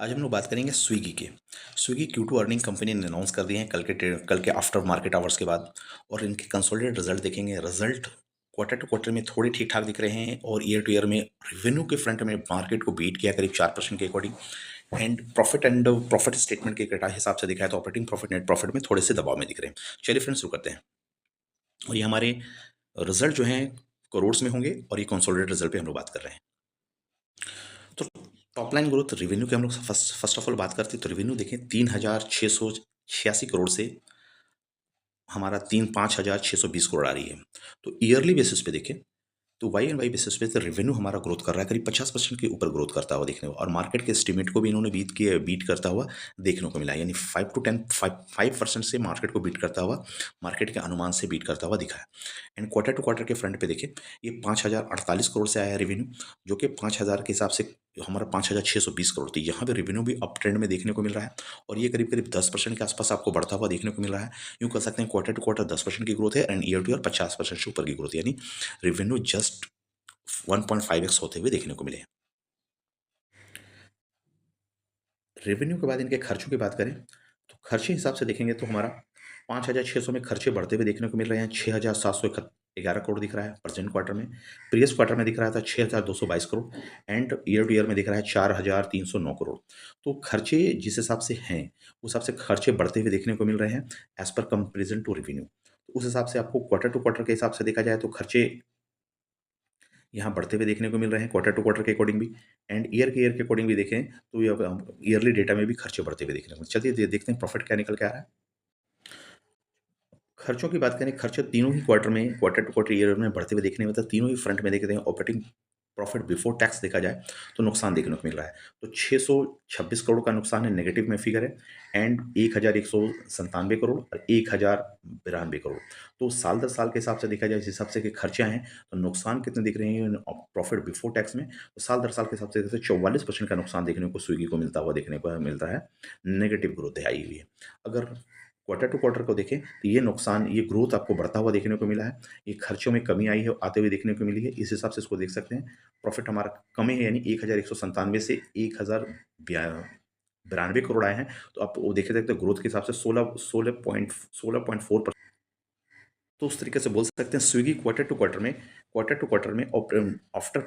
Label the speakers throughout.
Speaker 1: आज हम लोग बात करेंगे स्विगी की। स्विगी Q2 अर्निंग कंपनी ने अनाउंस कर दिए हैं कल के आफ्टर मार्केट आवर्स के बाद। और इनके कंसोलिडेटेड रिजल्ट देखेंगे। रिजल्ट क्वार्टर टू क्वार्टर में थोड़े ठीक ठाक दिख रहे हैं और ईयर टू ईयर में रेवेन्यू के फ्रंट में मार्केट को बीट किया करीब 4% के अकॉर्डिंग। एंड प्रॉफिट स्टेटमेंट के हिसाब से दिखा है तो ऑपरेटिंग प्रॉफिट नेट प्रॉफिट में थोड़े से दबाव में दिख रहे हैं। चलिए फ्रेंड्स शुरू करते हैं। और ये हमारे रिजल्ट जो हैं करोड़्स में होंगे और ये कंसोलिडेटेड रिजल्ट पे हम लोग बात कर रहे हैं। तो टॉप लाइन ग्रोथ रेवेन्यू की हम लोग फर्स्ट ऑफ ऑल बात करते हैं तो रेवेन्यू देखें 3,686 करोड़ से हमारा 5,620 करोड़ आ रही है। तो ईयरली बेसिस पे देखें तो वाई एंड वाई बेसिस पे तो रेवेन्यू हमारा ग्रोथ कर रहा है करीब 50% के ऊपर ग्रोथ करता हुआ देखने को, और मार्केट के एस्टीमेट को भी इन्होंने बीट करता हुआ देखने को मिला। यानी 5% से मार्केट को बीट करता हुआ, मार्केट के अनुमान से बीट करता हुआ दिखा है। एंड क्वार्टर टू क्वार्टर के फ्रंट पे देखें ये 5,048 करोड़ से आया है रेवेन्यू, जो कि 5,000 के हिसाब से हमारा 5,620 करोड़ थी। यहाँ पे रेवेन्यू भी अप ट्रेंड में देखने को मिल रहा है और ये करीब करीब 10% के आसपास आपको बढ़ता हुआ देखने को मिल रहा है। यूँ कह सकते हैं क्वार्टर टू क्वार्टर 10% की ग्रोथ है एंड ईयर टू ईयर 50% से ऊपर की ग्रोथ, यानी रेवेन्यू जस्ट 1.5x होते हुए देखने को मिले। रेवेन्यू के बाद इनके खर्चों की बात करें तो खर्चे हिसाब से देखेंगे तो हमारा 5,600 में खर्चे बढ़ते हुए देखने को मिल रहे हैं। 6,711 करोड़ दिख रहा है प्रेजेंट क्वार्टर में। प्रीवियस क्वार्टर में दिख रहा था 6,222 crore and year two year में दिख रहा है 4,309 करोड़। तो खर्चे जिस हिसाब से हैं उस हिसाब से खर्चे बढ़ते हुए देखने को मिल रहे हैं as per comparison to revenue. तो उस हिसाब से आपको क्वार्टर टू क्वार्टर के हिसाब से देखा जाए तो खर्चे यहाँ बढ़ते हुए देखने को मिल रहे हैं क्वार्टर टू क्वार्टर के अकॉर्डिंग भी। एंड ईयर के अकॉर्डिंग भी देखें तो ये ईयरली डेटा में भी खर्चे बढ़ते हुए देखने को चलिए देखते हैं प्रॉफिट क्या निकल के आ रहा है। खर्चों की बात करें, खर्चे तीनों ही क्वार्टर में क्वार्टर टू क्वार्टर ईयर में बढ़ते हुए देखने में, मतलब तीनों ही फ्रंट में देखते हैं। ऑपरेटिंग प्रॉफिट बिफोर टैक्स देखा जाए तो नुकसान देखने को मिल रहा है। तो 626 करोड़ का नुकसान है, नेगेटिव में फिगर है। एंड 1,197 करोड़ और 1,092 करोड़। तो साल दर साल के हिसाब से देखा जाए, जिस हिसाब से कि खर्चे हैं तो नुकसान कितने दिख रहे हैं प्रॉफिट बिफोर टैक्स में, तो साल दर साल के हिसाब से 44% का नुकसान देखने को स्विगी को मिलता हुआ देखने को मिलता है। नेगेटिव ग्रोथ आई हुई है। अगर क्वार्टर टू क्वार्टर को देखें तो ये नुकसान, ये ग्रोथ आपको बढ़ता हुआ देखने को मिला है। ये खर्चों में कमी आई है, आते हुए देखने को मिली है। इस हिसाब से इसको देख सकते हैं। प्रॉफिट हमारा कम है, यानी 1,197 से 1,092 करोड़ आए हैं। तो आप वो देखे सकते हैं ग्रोथ के हिसाब से 16.4%। तो उस तरीके से बोल सकते हैं स्विगी क्वार्टर टू क्वार्टर में आफ्टर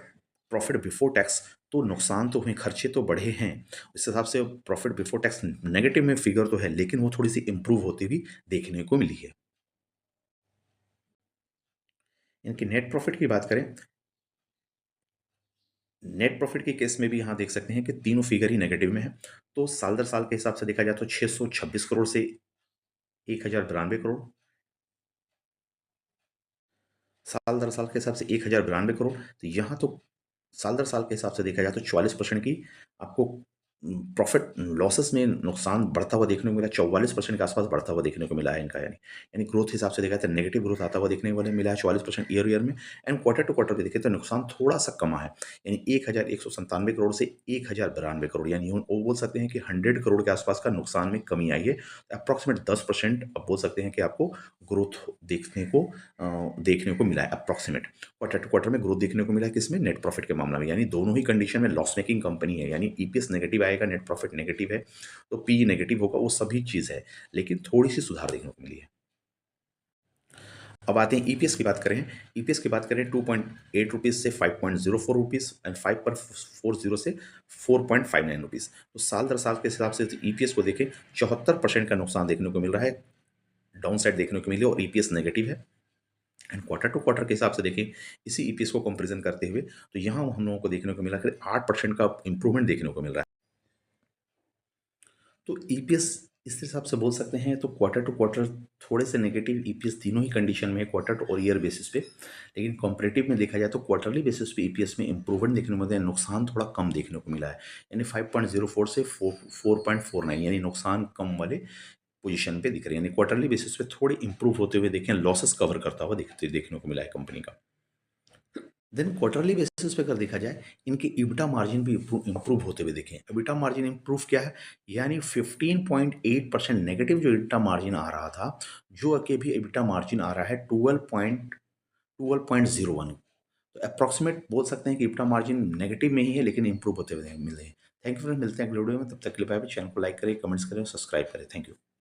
Speaker 1: प्रॉफिट बिफोर टैक्स तो नुकसान तो हुए, खर्चे तो बढ़े हैं। इस हिसाब से प्रॉफिट बिफोर टैक्स नेगेटिव में फिगर तो है, लेकिन वो थोड़ी सी इंप्रूव होती हुई देखने को मिली है। इनकी नेट प्रॉफिट की बात करें, नेट प्रॉफिट के केस में भी यहाँ देख सकते हैं कि तीनों फिगर ही नेगेटिव में है। तो साल दर साल के हिसाब से देखा जाए तो 626 करोड़ से 1,092 करोड़, साल दर साल के हिसाब से 1,092 करोड़। तो यहाँ तो साल दर साल के हिसाब से देखा जाए तो 44% की आपको प्रॉफिट लॉसेस में नुकसान बढ़ता हुआ देखने को मिला। 44% के आसपास बढ़ता हुआ देखने को मिला है इनका, यानी ग्रोथ हिसाब से देखा जाए नेगेटिव ग्रोथ आता हुआ देखने को मिला है 44% ईयर में। एंड क्वार्टर टू क्वार्टर भी देखें तो नुकसान थोड़ा सा कमा है, यानी 1,197 करोड़ से 1,092 करोड़, यानी वो बोल सकते हैं कि 100 करोड़ के आसपास का नुकसान में कमी आई है। अप्रॉक्सीमेट 10% अब बोल सकते हैं कि आपको ग्रोथ देखने को मिला है अप्रॉक्सीमेट। क्वार्टर टू क्वार्टर में ग्रोथ देखने को मिला है किसमें, नेट प्रॉफिट के मामले में। यानी दोनों ही कंडीशन में लॉस मेकिंग कंपनी है, यानी ईपीएस नेगेटिव आएगा, नेट प्रॉफिट नेगेटिव है, तो पी नेगेटिव होगा, वो सभी चीज़ है, लेकिन थोड़ी सी सुधार देखने को मिली है। अब आते हैं ईपीएस की बात करें। ईपीएस की बात करें 2.8 रुपीज़ से 5.04 रुपीज़ एंड 5.40 से 4.59 रुपीज़। तो साल दर साल के हिसाब से ईपीएस को देखें 74% का नुकसान देखने को मिल रहा है, डाउन साइड देखने को मिली, और ईपीएस नेगेटिव है। एंड क्वार्टर टू क्वार्टर के हिसाब से देखें इसी ईपीएस को कंपैरिजन करते हुए तो यहाँ हम लोगों को देखने को मिला कि 8% का इंप्रूवमेंट देखने को मिल रहा है। तो ईपीएस इस हिसाब से बोल सकते हैं तो क्वार्टर टू क्वार्टर थोड़े से नेगेटिव ईपीएस तीनों ही कंडीशन में है, क्वार्टर और ईयर बेसिस पे। लेकिन कंपैरेटिव में देखा जाए तो क्वार्टरली बेसिस पे ईपीएस में इंप्रूवमेंट देखने को मिलता है, नुकसान थोड़ा कम देखने को मिला है। यानी 5.04 से 4.49, यानी नुकसान कम वाले पोजीशन पे दिख रहे हैं। यानी क्वार्टरली बेसिस पे थोड़े इंप्रूव होते हुए देखें, लॉसेस कवर करता हुआ देखने को मिला है कंपनी का। देन क्वार्टरली बेसिस पे अगर देखा जाए इनकी इबिटा मार्जिन भी इंप्रूव होते हुए देखें। इबिटा मार्जिन इंप्रूव क्या है, यानी 15.8% नेगेटिव जो इबिटा मार्जिन आ रहा था, जो कि भी इबिटा मार्जिन आ रहा है 12.01। तो अप्रॉक्सीमेट बोल सकते हैं कि इबिटा मार्जिन नेगेटिव में ही है, लेकिन इंप्रूव होते हुए मिल रहे हैं। थैंक यू फ्रेंड्स, मिलते हैं अगले वीडियो में, तब तक के लिए बाय बाय। चैनल को लाइक करें, कमेंट्स करें और सब्सक्राइब करें। Thank you.